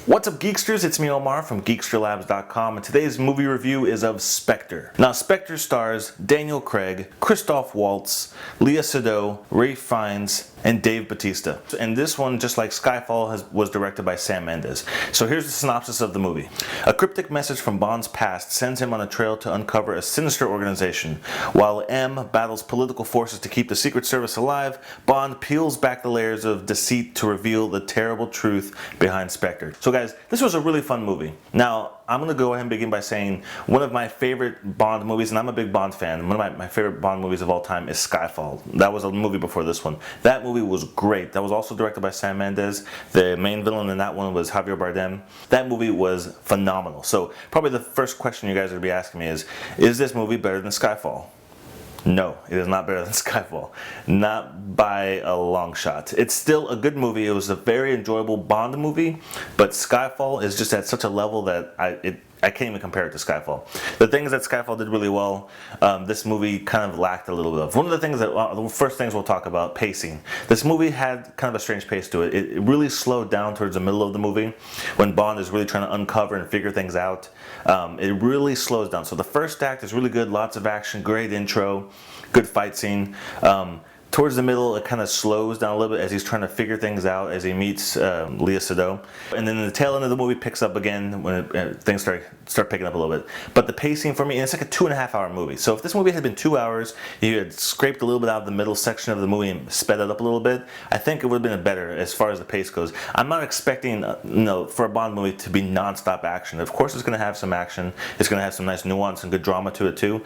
What's up, Geeksters? It's me, Omar from GeeksterLabs.com, and today's movie review is of Spectre. Now, Spectre stars Daniel Craig, Christoph Waltz, Léa Seydoux, Ralph Fiennes, and Dave Bautista. And this one, just like Skyfall, was directed by Sam Mendes. So here's the synopsis of the movie. A cryptic message from Bond's past sends him on a trail to uncover a sinister organization. While M battles political forces to keep the Secret Service alive, Bond peels back the layers of deceit to reveal the terrible truth behind Spectre. So guys, this was a really fun movie. Now, I'm going to go ahead and begin by saying one of my favorite Bond movies, and I'm a big Bond fan, one of my favorite Bond movies of all time is Skyfall. That was a movie before this one. That movie was great. That was also directed by Sam Mendes. The main villain in that one was Javier Bardem. That movie was phenomenal. So probably the first question you guys are going to be asking me is this movie better than Skyfall? No, it is not better than Skyfall. Not by a long shot. It's still a good movie. It was a very enjoyable Bond movie, but Skyfall is just at such a level that I can't even compare it to Skyfall. The things that Skyfall did really well, this movie kind of lacked a little bit of. One of the things that, the first things we'll talk about, pacing. This movie had kind of a strange pace to it. It really slowed down towards the middle of the movie when Bond is really trying to uncover and figure things out. It really slows down. So the first act is really good, lots of action, great intro, good fight scene. Towards the middle, it kind of slows down a little bit as he's trying to figure things out as he meets Léa Seydoux. And then the tail end of the movie picks up again when things start picking up a little bit. But the pacing for me, and it's like a 2.5 hour movie. So if this movie had been 2 hours, you had scraped a little bit out of the middle section of the movie and sped it up a little bit, I think it would have been better as far as the pace goes. I'm not expecting, for a Bond movie to be non-stop action. Of course it's going to have some action. It's going to have some nice nuance and good drama to it too.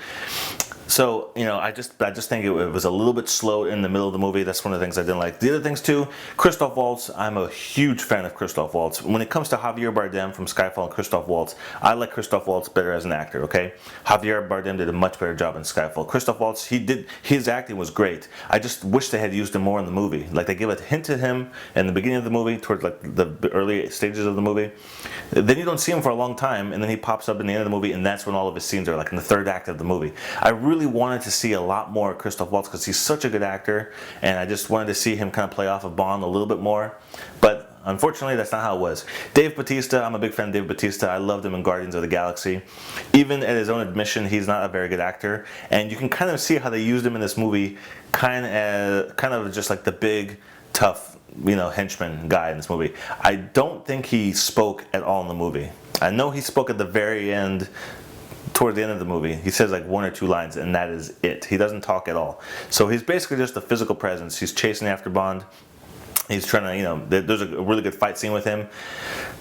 So, I just think it was a little bit slow in the middle of the movie. That's one of the things I didn't like. The other things too, Christoph Waltz, I'm a huge fan of Christoph Waltz. When it comes to Javier Bardem from Skyfall and Christoph Waltz, I like Christoph Waltz better as an actor, okay? Javier Bardem did a much better job in Skyfall. Christoph Waltz, his acting was great. I just wish they had used him more in the movie. Like, they give a hint to him in the beginning of the movie, towards like the early stages of the movie. Then you don't see him for a long time, and then he pops up in the end of the movie, and that's when all of his scenes are, like in the third act of the movie. I really wanted to see a lot more of Christoph Waltz because he's such a good actor, and I just wanted to see him kind of play off of Bond a little bit more, but unfortunately that's not how it was. Dave Bautista, I'm a big fan of Dave Bautista. I loved him in Guardians of the Galaxy. Even at his own admission, he's not a very good actor, and you can kind of see how they used him in this movie kind of just like the big, tough, henchman guy in this movie. I don't think he spoke at all in the movie. I know he spoke at the very end, towards the end of the movie. He says like 1 or 2 lines, and that is it. He doesn't talk at all. So he's basically just a physical presence. He's chasing after Bond. He's trying to, there's a really good fight scene with him,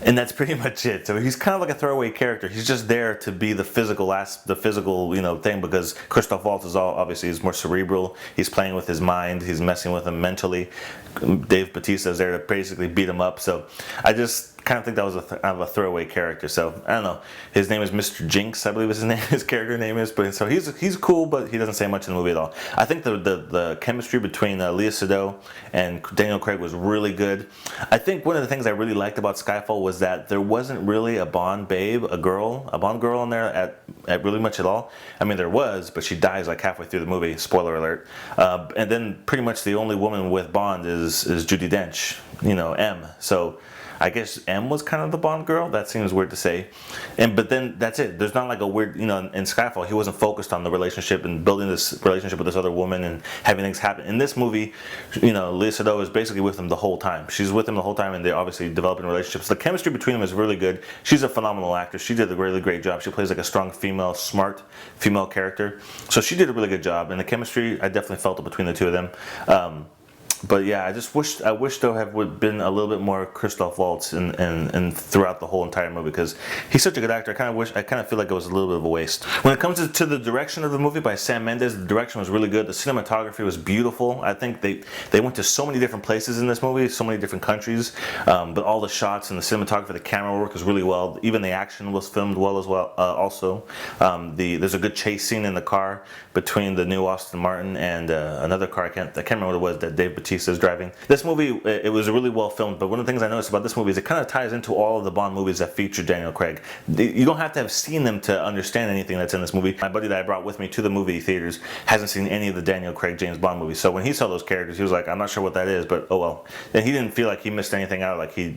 and that's pretty much it. So he's kind of like a throwaway character. He's just there to be the physical thing, because Christoph Waltz is obviously he's more cerebral. He's playing with his mind. He's messing with him mentally. Dave Bautista is there to basically beat him up. So I just kind of think that was a throwaway character. So I don't know. His name is Mr. Jinx, I believe is his character name is. But so he's cool, but he doesn't say much in the movie at all. I think the chemistry between Léa Seydoux and Daniel Craig was really good. I think one of the things I really liked about Skyfall was that there wasn't really a Bond babe, a Bond girl in there at really much at all. I mean, there was, but she dies like halfway through the movie. Spoiler alert. And then pretty much the only woman with Bond is Judi Dench, M. So I guess M was kind of the Bond girl. That seems weird to say. But then that's it. There's not like a weird, in Skyfall, he wasn't focused on the relationship and building this relationship with this other woman and having things happen. In this movie, Léa Seydoux is basically with him the whole time. She's with him the whole time, and they're obviously developing relationships. The chemistry between them is really good. She's a phenomenal actor. She did a really great job. She plays like a strong female, smart female character. So she did a really good job. And the chemistry, I definitely felt it between the two of them. But yeah, I wish there had been a little bit more Christoph Waltz and throughout the whole entire movie, because he's such a good actor. I kind of feel like it was a little bit of a waste. When it comes to the direction of the movie by Sam Mendes, the direction was really good. The cinematography was beautiful. I think they went to so many different places in this movie, so many different countries, but all the shots and the cinematography, the camera work was really well. Even the action was filmed well as well. Also, there's a good chase scene in the car between the new Aston Martin and another car. I can't remember what it was that Dave Bautista Bautista's driving. This movie, it was really well filmed, but one of the things I noticed about this movie is it kind of ties into all of the Bond movies that feature Daniel Craig. You don't have to have seen them to understand anything that's in this movie. My buddy that I brought with me to the movie theaters hasn't seen any of the Daniel Craig James Bond movies, so when he saw those characters, he was like, I'm not sure what that is, but oh well. And he didn't feel like he missed anything out, like he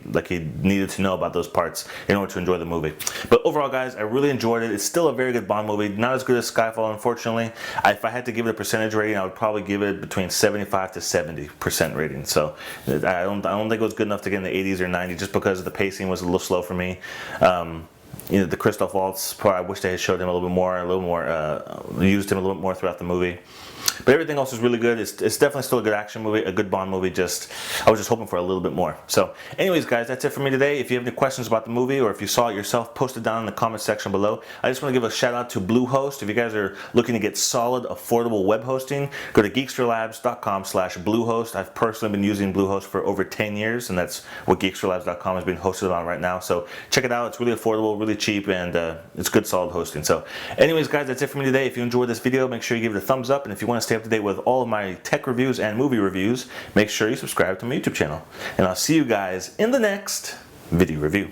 needed to know about those parts in order to enjoy the movie. But overall, guys, I really enjoyed it. It's still a very good Bond movie. Not as good as Skyfall, unfortunately. If I had to give it a percentage rating, I would probably give it between 75 to 70% rating. So I don't think it was good enough to get in the 80s or 90s, just because the pacing was a little slow for me. You know, the Christoph Waltz part, I wish they had showed him a little bit more, used him a little bit more throughout the movie. But everything else is really good. It's definitely still a good action movie, a good Bond movie. I was just hoping for a little bit more. So anyways, guys, that's it for me today. If you have any questions about the movie, or if you saw it yourself, post it down in the comment section below. I just want to give a shout out to Bluehost. If you guys are looking to get solid, affordable web hosting, go to geeksterlabs.com/Bluehost. I've personally been using Bluehost for over 10 years, and that's what geeksterlabs.com is being hosted on right now. So check it out. It's really affordable, really cheap, and it's good, solid hosting. So anyways, guys, that's it for me today. If you enjoyed this video, make sure you give it a thumbs up, and if you want to stay up to date with all of my tech reviews and movie reviews, make sure you subscribe to my YouTube channel. And I'll see you guys in the next video review.